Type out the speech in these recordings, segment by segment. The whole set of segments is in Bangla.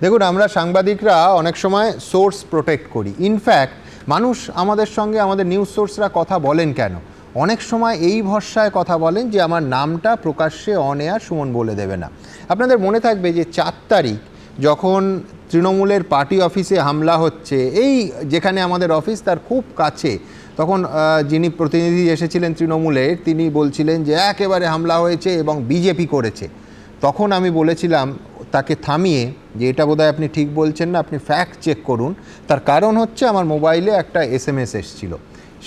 দেখুন, আমরা সাংবাদিকরা অনেক সময় সোর্স প্রোটেক্ট করি। ইনফ্যাক্ট মানুষ আমাদের সঙ্গে, আমাদের নিউজ সোর্সরা কথা বলেন কেন, অনেক সময় এই ভরসায় কথা বলেন যে আমার নামটা প্রকাশ্যে অন এয়ার সুমন বলে দেবে না। আপনাদের মনে থাকবে যে 4 তারিখ যখন তৃণমূলের পার্টি অফিসে হামলা হচ্ছে, এই যেখানে আমাদের অফিস তার খুব কাছে, তখন যিনি প্রতিনিধি এসেছিলেন তৃণমূলের, তিনি বলছিলেন যে একেবারে হামলা হয়েছে এবং বিজেপি করেছে। তখন আমি বলেছিলাম তাকে থামিয়ে যে এটা বোধহয় আপনি ঠিক বলছেন না, আপনি ফ্যাক্ট চেক করুন। তার কারণ হচ্ছে আমার মোবাইলে একটা SMS এসেছিল।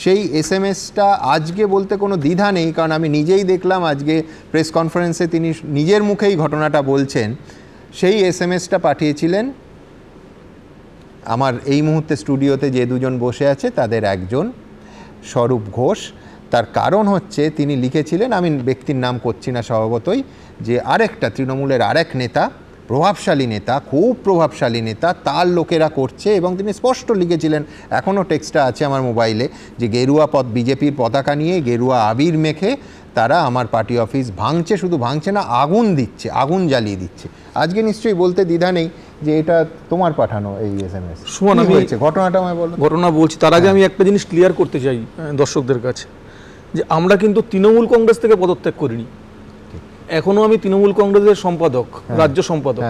সেই SMS-টা আজকে বলতে কোনো দ্বিধা নেই, কারণ আমি নিজেই দেখলাম আজকে প্রেস কনফারেন্সে তিনি নিজের মুখেই ঘটনাটা বলছেন। সেই SMS-টা পাঠিয়েছিলেন আমার এই মুহূর্তে স্টুডিওতে যে দুজন বসে আছে তাদের একজন, স্বরূপ ঘোষ। তার কারণ হচ্ছে তিনি লিখেছিলেন, আমি ব্যক্তির নাম করছি না স্বভাবতই, যে আরেকটা তৃণমূলের আরেক নেতা, প্রভাবশালী নেতা, খুব প্রভাবশালী নেতা, তার লোকেরা করছে। এবং তিনি স্পষ্ট লিখেছিলেন, এখনও টেক্সটটা আছে আমার মোবাইলে, যে গেরুয়া বিজেপির পতাকা নিয়ে গেরুয়া আবির মেখে তারা আমার পার্টি অফিস ভাঙছে, শুধু ভাঙছে না, আগুন দিচ্ছে, আগুন জ্বালিয়ে দিচ্ছে। আজকে নিশ্চয়ই বলতে দ্বিধা নেই যে এটা তোমার পাঠানো এই SMS। সুমন, আমি হয়েছে ঘটনাটা আমায় বলো। ঘটনা বলছি, তার আগে আমি একটা জিনিস ক্লিয়ার করতে চাই দর্শকদের কাছে, যে আমরা কিন্তু তৃণমূল কংগ্রেস থেকে পদত্যাগ করিনি। এখনো আমি তৃণমূল কংগ্রেসের সম্পাদক, রাজ্য সম্পাদক।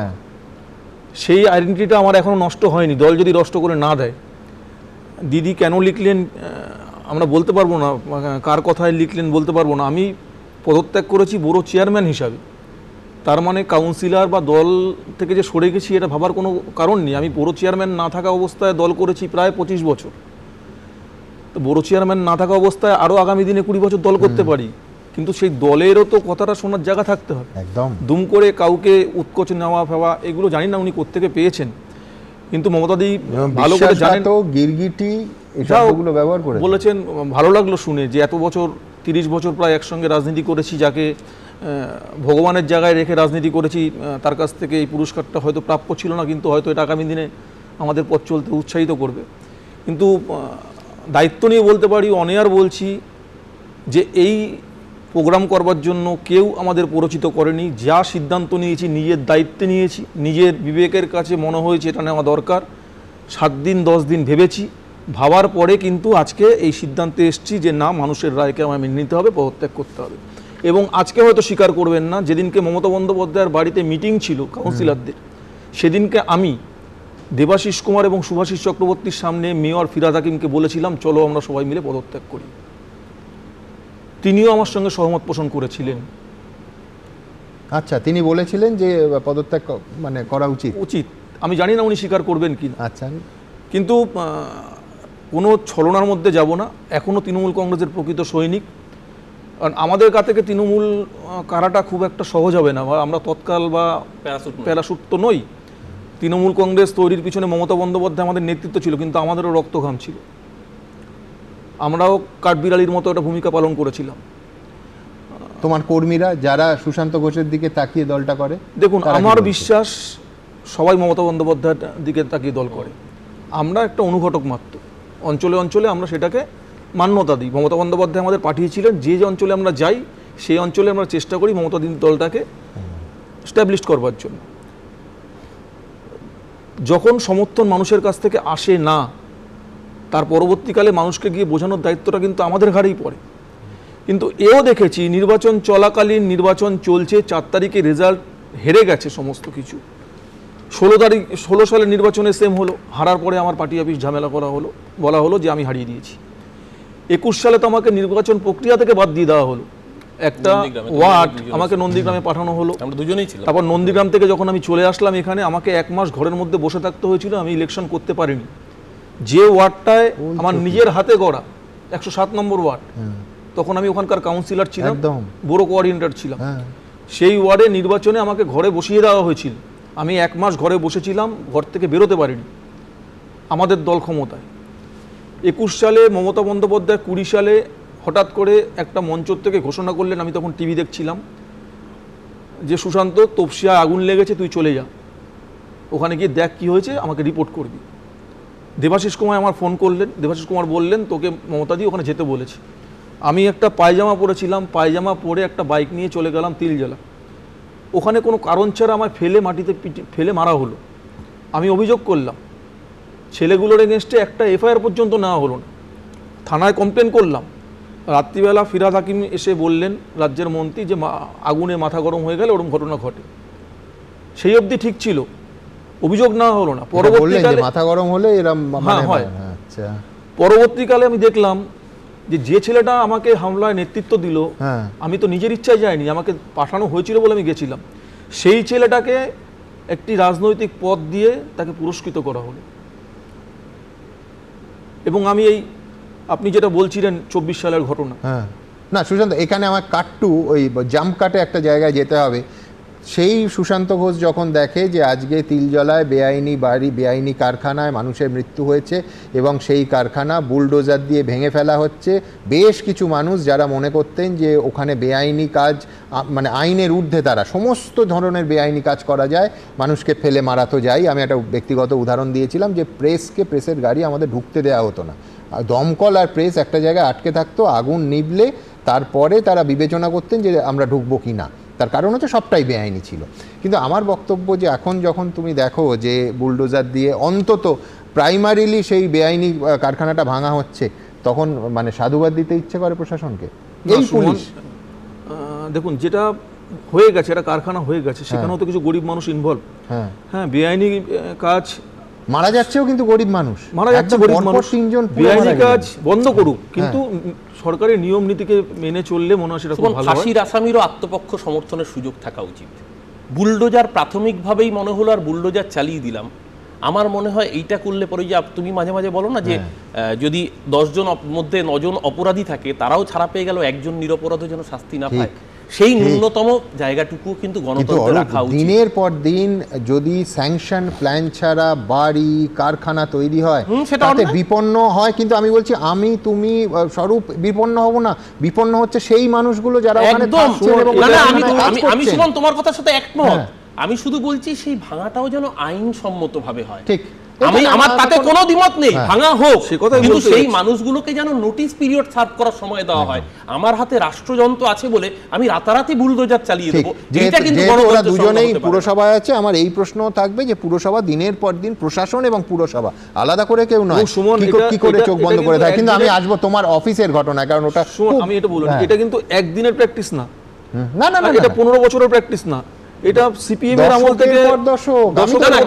সেই আইডেন্টিটিটা আমার এখনো নষ্ট হয়নি, দল যদি নষ্ট করে না দেয়। দিদি কেন লিখলেন আমরা বলতে পারবো না, কার কথায় লিখলেন বলতে পারবো না। আমি পদত্যাগ করেছি বড় চেয়ারম্যান হিসাবে, তার মানে কাউন্সিলর বা দল থেকে যে সরে গেছি এটা ভাবার কোনো কারণ নেই। আমি বড় চেয়ারম্যান না থাকা অবস্থায় দল করেছি প্রায় 25 বছর। তো বড় চেয়ারম্যান না থাকা অবস্থায় আরও আগামী দিনে 20 বছর দল করতে পারি, কিন্তু সেই দলেরও তো কথাটা শোনার জায়গা থাকতে হবে। একদম দুম করে কাউকে উৎকোচ নেওয়া ফেওয়া এগুলো জানি না উনি কোত্থেকে পেয়েছেন, কিন্তু মমতাদি ভালো করে জানেন। তো গিরগিটি এসবগুলো ব্যবহার করে বলেছেন, ভালো লাগলো শুনে যে এত বছর 30 বছর প্রায় একসঙ্গে রাজনীতি করেছি, যাকে ভগবানের জায়গায় রেখে রাজনীতি করেছি, তার কাছ থেকে এই পুরস্কারটা হয়তো প্রাপ্য ছিল না, কিন্তু হয়তো এটা আগামী দিনে আমাদের পথ চলতে উৎসাহিত করবে। কিন্তু দায়িত্ব নিয়ে বলতে পারি, অন এয়ার বলছি, যে এই প্রোগ্রাম করবার জন্য কেউ আমাদের পরিচিত করেনি। যা সিদ্ধান্ত নিয়েছি নিজের দায়িত্বে নিয়েছি, নিজের বিবেকের কাছে মনে হয়েছে এটা নেওয়া দরকার। 7 দিন 10 দিন ভেবেছি, ভাবার পরে কিন্তু আজকে এই সিদ্ধান্তে এসেছি যে না, মানুষের রায়কে আমায় মেনে নিতে হবে, পদত্যাগ করতে হবে। এবং আজকে হয়তো স্বীকার করবেন না, যেদিনকে মমতা বন্দ্যোপাধ্যায়ের বাড়িতে মিটিং ছিল কাউন্সিলরদের, সেদিনকে আমি দেবাশিস কুমার এবং শুভাশিস চক্রবর্তীর সামনে মেয়র ফিরহাদ হাকিমকে বলেছিলাম, চলো আমরা সবাই মিলে পদত্যাগ করি। তিনিও আমার সঙ্গে সহমত পোষণ করেছিলেন। আচ্ছা, তিনি বলেছিলেন যে পদত্যাগ মানে করা উচিত। আমি জানি না উনি স্বীকার করবেন কি। আচ্ছা, কিন্তু কোনো ছলনার মধ্যে যাব না। এখনও তৃণমূল কংগ্রেসের প্রকৃত সৈনিক। কারণ আমাদের কাছ থেকে তৃণমূল কারাটা খুব একটা সহজ হবে না, আমরা তৎকাল বা প্যারাশুট তো নই। তৃণমূল কংগ্রেস তৈরির পিছনে মমতা বন্দ্যোপাধ্যায় আমাদের নেতৃত্ব ছিল, কিন্তু আমাদেরও রক্তঘাম ছিল। আমরাও কাঠবিড়ালির মতো একটা ভূমিকা পালন করেছিলাম। তোমার কর্মীরা যারা সুশান্ত ঘোষের দিকে তাকিয়ে দলটা করে, দেখুন, আমার বিশ্বাস সবাই মমতা বন্দ্যোপাধ্যায়ের দিকে তাকিয়ে দল করে। আমরা একটা অনুঘটক মাত্র, অঞ্চলে অঞ্চলে আমরা সেটাকে মান্যতা দিই। মমতা বন্দ্যোপাধ্যায় আমাদের পাঠিয়েছিলেন, যে যে অঞ্চলে আমরা যাই সেই অঞ্চলে আমরা চেষ্টা করি মমতা দলটাকে স্ট্যাবলিশ করবার জন্য। যখন সমর্থন মানুষের কাছ থেকে আসে না, তার পরবর্তীকালে মানুষকে গিয়ে বোঝানোর দায়িত্বটা কিন্তু আমাদের ঘাড়েই পড়ে। কিন্তু এও দেখেছি, নির্বাচন চলাকালীন, নির্বাচন চলছে, 4 তারিখে রেজাল্ট হেরে গেছে সমস্ত কিছু। 16 সালের নির্বাচনে সেম হলো, হারার পরে আমার পার্টি অফিস ঝামেলা করা হলো, বলা হলো যে আমি হারিয়ে দিয়েছি। 21 সালে তো আমাকে নির্বাচন প্রক্রিয়া থেকে বাদ দিয়ে দেওয়া হলো। একটা ওয়ার্ড আমাকে নন্দীগ্রামে পাঠানো হলো, আমরা দুজনেই ছিলাম। তারপর নন্দীগ্রাম থেকে যখন আমি চলে আসলাম এখানে, আমাকে 1 মাস ঘরের মধ্যে বসে থাকতে হয়েছিল, আমি ইলেকশন করতে পারিনি। যে ওয়ার্ডটায় আমার নিজের হাতে গড়া 107 নম্বর ওয়ার্ড, তখন আমি ওখানকার কাউন্সিলর ছিলাম, বড় কোঅর্ডিনেটর ছিলাম। সেই ওয়ার্ডে নির্বাচনে আমাকে ঘরে বসিয়ে দেওয়া হয়েছিল। আমি 1 মাস ঘরে বসেছিলাম, ঘর থেকে বেরোতে পারিনি। আমাদের দল ক্ষমতায়। 21 সালে মমতা বন্দ্যোপাধ্যায় 20 সালে হঠাৎ করে একটা মঞ্চ থেকে ঘোষণা করলেন, আমি তখন টিভি দেখছিলাম, যে সুশান্ত, তপসিয়ায় আগুন লেগেছে, তুই চলে যা, ওখানে গিয়ে দেখ কি হয়েছে, আমাকে রিপোর্ট করবি। দেবাশিস কুমার আমার ফোন করলেন, দেবাশিস কুমার বললেন তোকে মমতাদি ওখানে যেতে বলেছে। আমি একটা পায়জামা পরেছিলাম, পায়জামা পরে একটা বাইক নিয়ে চলে গেলাম তিলজলা। ওখানে কোনো কারণ ছাড়া আমায় ফেলে মাটিতে ফেলে মারা হলো। আমি অভিযোগ করলাম, ছেলেগুলোর এগেনস্টে একটা এফআইআর পর্যন্ত নেওয়া হলো না, থানায় কমপ্লেন করলাম। রাত্রিবেলা ফিরহাদ হাকিম এসে বললেন, রাজ্যের মন্ত্রী, যে আগুনে মাথা গরম হয়ে গেলে ওরকম ঘটনা ঘটে। সেই অবধি ঠিক ছিল, অভিযোগ নেওয়া হলো না। পরবর্তীকালে মাথা গরম হলে এরকম হয়। আচ্ছা, পরবর্তীকালে আমি দেখলাম যে ছেলেটা আমাকে হামলায় নেতৃত্ব দিল, আমি তো নিজের ইচ্ছায় যাইনি, আমাকে পাঠানো হয়েছিল বলে আমি গেছিলাম, সেই ছেলেটাকে একটি রাজনৈতিক পদ দিয়ে তাকে পুরস্কৃত করা হলো। এবং আমি এই আপনি যেটা বলছিলেন 24 সালের ঘটনা, না সুশান্ত, এখানে আমার কাট্টু ওই জাম্প কাটে একটা জায়গায় যেতে হবে। সেই সুশান্ত ঘোষ যখন দেখে যে আজকে তিলজলায় বেআইনি বাড়ি, বেআইনি কারখানায় মানুষের মৃত্যু হয়েছে এবং সেই কারখানা বুলডোজার দিয়ে ভেঙে ফেলা হচ্ছে, বেশ কিছু মানুষ যারা মনে করতেন যে ওখানে বেআইনি কাজ, মানে আইনের ঊর্ধ্বে তারা সমস্ত ধরনের বেআইনি কাজ করা যায়, মানুষকে ফেলে মারা তো যায়। আমি একটা ব্যক্তিগত উদাহরণ দিয়েছিলাম যে প্রেসের গাড়ি আমাদের ঢুকতে দেওয়া হতো না, দমকল আর প্রেস একটা জায়গায় আটকে থাকতো, আগুন নিভলে তারপরে তারা বিবেচনা করতেন যে আমরা ঢুকবো কি না। তার কারণ হচ্ছে সবটাই বেআইনি ছিল। কিন্তু আমার বক্তব্য যে এখন যখন তুমি দেখো যে বুলডোজার দিয়ে অন্তত প্রাইমারিলি সেই বেআইনি কারখানাটা ভাঙা হচ্ছে, তখন মানে সাধুবাদ দিতে ইচ্ছে করে প্রশাসনকে। এই পুলিশ দেখুন, যেটা হয়ে গেছে, এটা কারখানা হয়ে গেছে, সেখানেও তো কিছু গরিব মানুষ ইনভলভ। হ্যাঁ, বেআইনি কাজ মারা যাচ্ছেও, কিন্তু গরিব মানুষ মারা যাচ্ছে, গরিব মানুষ। বেআইনি কাজ বন্ধ করুক, কিন্তু সরকারের নিয়ম নীতিকে মেনে চললে মনে হয় সেটা খুব ভালো হয়। ফাঁসির আসামিরও আত্মপক্ষ সমর্থনের সুযোগ থাকা উচিত। বুলডোজার প্রাথমিকভাবেই মনে হলো আর বুলডোজার চালিয়ে দিলাম, আমার মনে হয় এইটা করলে পরে, যে তুমি মাঝে মাঝে বলো না যে যদি 10 জন মধ্যে 9 জন অপরাধী থাকে, তারাও ছাড়া পেয়ে গেল, একজন নিরপরাধ যেন শাস্তি না পায়, সেই ন্যূনতম জায়গাটুকু কিন্তু গণতন্ত্রে রাখা উচিত। দিনের পর দিন যদি স্যাংশন প্ল্যান ছাড়া বাড়ি কারখানা তৈরি হয়, তাতে বিপন্ন হয়। কিন্তু আমি বলছি, আমি তুমি স্বরূপ বিপন্ন হব না, বিপন্ন হচ্ছে সেই মানুষগুলো যারা ওখানে থাকছেন এবং আমি সুমন তোমার কথার সাথে একমত। আমি শুধু বলছি সেই ভাঙাটাও যেন আইনসম্মতভাবে হয়। ঠিক, আমার তাতে কোনো দ্বিমত নেই, ভাঙা হোক, কিন্তু সেই মানুষগুলোকে যেন নোটিশ পিরিয়ড সার্ভ করার সময় দেওয়া হয়। আমার হাতে রাষ্ট্রযন্ত্র আছে বলে আমি রাতারাতি বুলডোজার চালিয়ে দেবো, যেটা কিন্তু ওরা দুজনেই পুরসভায় আছে। আমার এই প্রশ্ন থাকবে যে পুরসভা দিনের পর দিন, প্রশাসন এবং পুরসভা আলাদা করে কেউ নয়, কি করে চোখ বন্ধ করে থাকে। কিন্তু আমি আসবো তোমার অফিসের ঘটনা, কারণ ওটা আমি এটা বললাম, এটা কিন্তু একদিনের প্র্যাকটিস না, না না, এটা 15 বছরের প্র্যাকটিস না, এটা সিপিএম এর আমল থেকে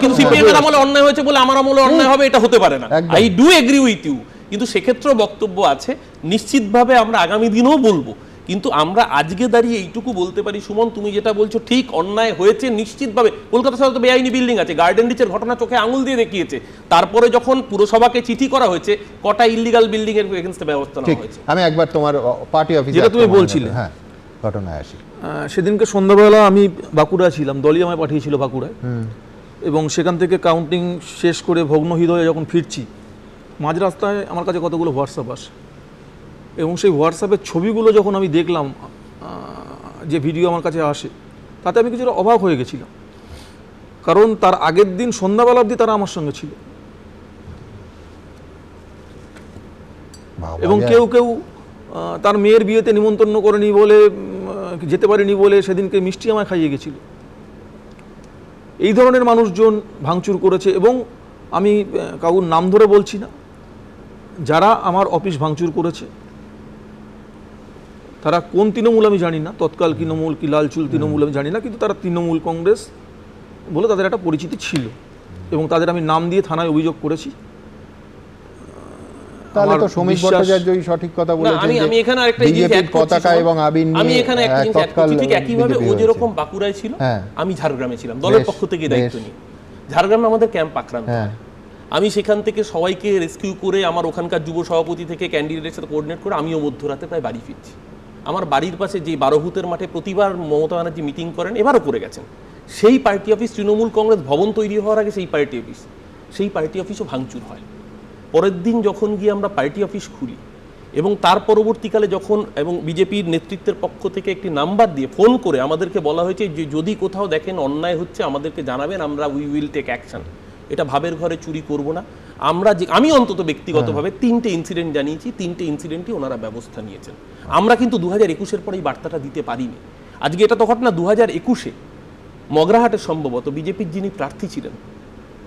কিন্তু সিপিএম এর আমলে অন্যায় হয়েছে বলে আমার আমলে অন্যায় হবে, এটা হতে পারে না। I do agree with you, কিন্তু সেক্ষেত্রে বক্তব্য আছে, নিশ্চিতভাবে আমরা আগামী দিনেও বলবো। কিন্তু আমরা আজকে দাঁড়িয়ে এইটুকু বলতে পারি, সুমন তুমি যেটা বলছো ঠিক, অন্যায় হয়েছে নিশ্চিতভাবে। কলকাতা শহরে তো বেআইনি বিল্ডিং আছে, গার্ডেন রিচের ঘটনা চোখে আঙুল দিয়ে দেখিয়েছে। তারপরে যখন পুরসভাকে চিঠি করা হয়েছে, কটা ইলিগাল বিল্ডিং এর এগেইনস্টে ব্যবস্থা নেওয়া হয়েছে। আমি একবার তোমার পার্টি অফিসে, যেটা তুমি বলছিলে, হ্যাঁ ঘটনায় আসি। সেদিনকে সন্ধ্যাবেলা আমি বাঁকুড়া ছিলাম, দলই আমায় পাঠিয়েছিল বাঁকুড়ায়, এবং সেখান থেকে কাউন্টিং শেষ করে ভগ্ন হৃদয়ে যখন ফিরছি, মাঝ রাস্তায় আমার কাছে কতগুলো হোয়াটসঅ্যাপ আসে, এবং সেই হোয়াটসঅ্যাপের ছবিগুলো যখন আমি দেখলাম, যে ভিডিও আমার কাছে আসে, তাতে আমি কিছুটা অবাক হয়ে গেছিলাম। কারণ তার আগের দিন সন্ধ্যাবেলা অবধি তারা আমার সঙ্গে ছিল, এবং কেউ কেউ তার মেয়ের বিয়েতে নিমন্ত্রণ করেনি বলে, যেতে পারেনি বলে সেদিনকে মিষ্টি আমায় খাইয়ে গেছিল। এই ধরনের মানুষজন ভাঙচুর করেছে, এবং আমি কাউর নাম ধরে বলছি না, যারা আমার অফিস ভাঙচুর করেছে তারা কোন তৃণমূল আমি জানি না, তৎকাল তৃণমূল কি লালচুল তৃণমূল আমি জানি না, কিন্তু তারা তৃণমূল কংগ্রেস বলে তাদের একটা পরিচিতি ছিল, এবং তাদের আমি নাম দিয়ে থানায় অভিযোগ করেছি। তাহলে তো সমীর ভট্টাচার্যই সঠিক কথা বলেছেন। আমি এখানে আরেকটা জিনিস অ্যাড করছি, পতাকা এবং আবির নিয়ে আমি এখানে একটা জিনিস অ্যাড করছি, ঠিক একইভাবে ও যেরকম বাঁকুড়ায় ছিল, আমি ঝাড়গ্রামে ছিলাম দলের পক্ষ থেকে দায়িত্ব নিয়ে। ঝাড়গ্রামে আমাদের ক্যাম্প আক্রান্ত, আমি সেখান থেকে সবাইকে রেস্কিউ করে আমার ওখানকার যুব সভাপতি থেকে ক্যান্ডিডেটের সাথে কোঅর্ডিনেট করে আমিও মধ্যরাতে প্রায় বাড়ি ফিরছি। আমার বাড়ির পাশে যে 12 ভূতের মাঠে প্রতিবার মমতা ব্যানার্জি মিটিং করেন, এবারও করে গেছেন, সেই পার্টি অফিস, তৃণমূল কংগ্রেস ভবন তৈরি হওয়ার আগে সেই পার্টি অফিসও ভাঙচুর হয়। পরের দিন যখন গিয়ে আমরা পার্টি অফিস খুলি, এবং তার পরবর্তীকালে যখন এবং বিজেপির নেতৃত্বের পক্ষ থেকে একটি নাম্বার দিয়ে ফোন করে আমাদেরকে বলা হয়েছে যে যদি কোথাও দেখেন অন্যায় হচ্ছে আমাদেরকে জানাবেন, আমরা উই উইল টেক অ্যাকশন। এটা ভাবের ঘরে চুরি করব না। আমি অন্তত ব্যক্তিগতভাবে 3টে ইনসিডেন্ট জানিয়েছি, 3টে ইনসিডেন্টই ওনারা ব্যবস্থা নিয়েছেন। আমরা কিন্তু 2021-এর পরে এই বার্তাটা দিতে পারিনি। আজকে এটা তো ঘটনা 2021-এ মগরাহাটে সম্ভবত বিজেপির যিনি প্রার্থী ছিলেন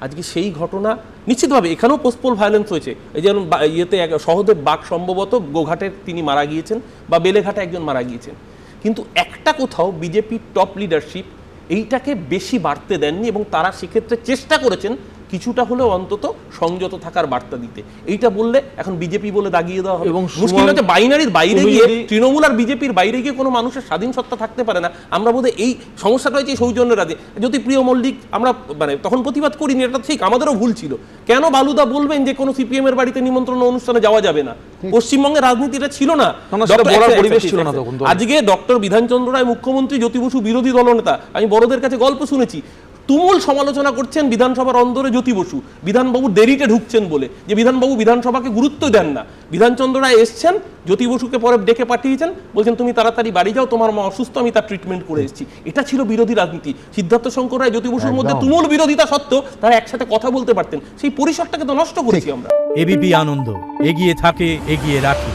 আজকে সেই ঘটনা নিশ্চিতভাবে এখানেও পোস্টপোল ভায়োলেন্স হয়েছে। এই যেমন ইয়েতে সহদেব বাগ সম্ভবত গোঘাটের তিনি মারা গিয়েছেন, বা বেলেঘাটে একজন মারা গিয়েছেন, কিন্তু একটা কোথাও বিজেপির টপ লিডারশিপ এইটাকে বেশি বাড়তে দেননি, এবং তারা সেক্ষেত্রে চেষ্টা করেছেন কিছুটা হলেও অন্তত সংযত থাকার বার্তা দিতে। এইটা বললে এখন বিজেপি বলে দাগিয়ে দেওয়া হবে। এবং মুশকিল হচ্ছে বাইনারির বাইরে গিয়ে, তৃণমূল আর বিজেপির বাইরে গিয়ে কোনো মানুষের স্বাধীন সত্তা থাকতে পারে না। আমরা বোধহয় এই সমস্যাটা হয়েছে সৌজন্য রাজে। যদি প্রিয় মল্লিক আমরা মানে তখন প্রতিবাদ করিনি, এটা ঠিক, আমাদেরও ভুল ছিল। কেন বালুদা বলবেন যে কোনো সিপিএম এর বাড়িতে নিমন্ত্রণ অনুষ্ঠানে যাওয়া যাবে না? পশ্চিমবঙ্গের রাজনীতিটা ছিল না, পরিবেশ ছিল না তখন। আজকে ডক্টর বিধানচন্দ্র রায় মুখ্যমন্ত্রী, জ্যোতি বসু বিরোধী দলনেতা। আমি বড়দের কাছে গল্প শুনেছি, তুমুল সমালোচনা করছেন বিধানসভার অন্দরে জ্যোতি বসু, বিধানবাবু দেরিতে ঢুকছেন বলে, যে বিধানবাবু বিধানসভাকে গুরুত্ব দেন না। বিধানচন্দ্র রায় এসছেন, জ্যোতি বসুকে পরে ডেকে পাঠিয়েছেন, বলছেন তুমি তাড়াতাড়ি বাড়ি যাও, তোমার মা অসুস্থ, আমি তার ট্রিটমেন্ট করে এসেছি। এটা ছিল বিরোধী রাজনীতি। সিদ্ধার্থ শঙ্কর রায় জ্যোতি বসুর মধ্যে তুমুল বিরোধিতা সত্ত্বেও তারা একসাথে কথা বলতে পারতেন। সেই পরিসরটাকে তো নষ্ট করেছি আমরা। এবিপি আনন্দ এগিয়ে থাকে, এগিয়ে রাখে।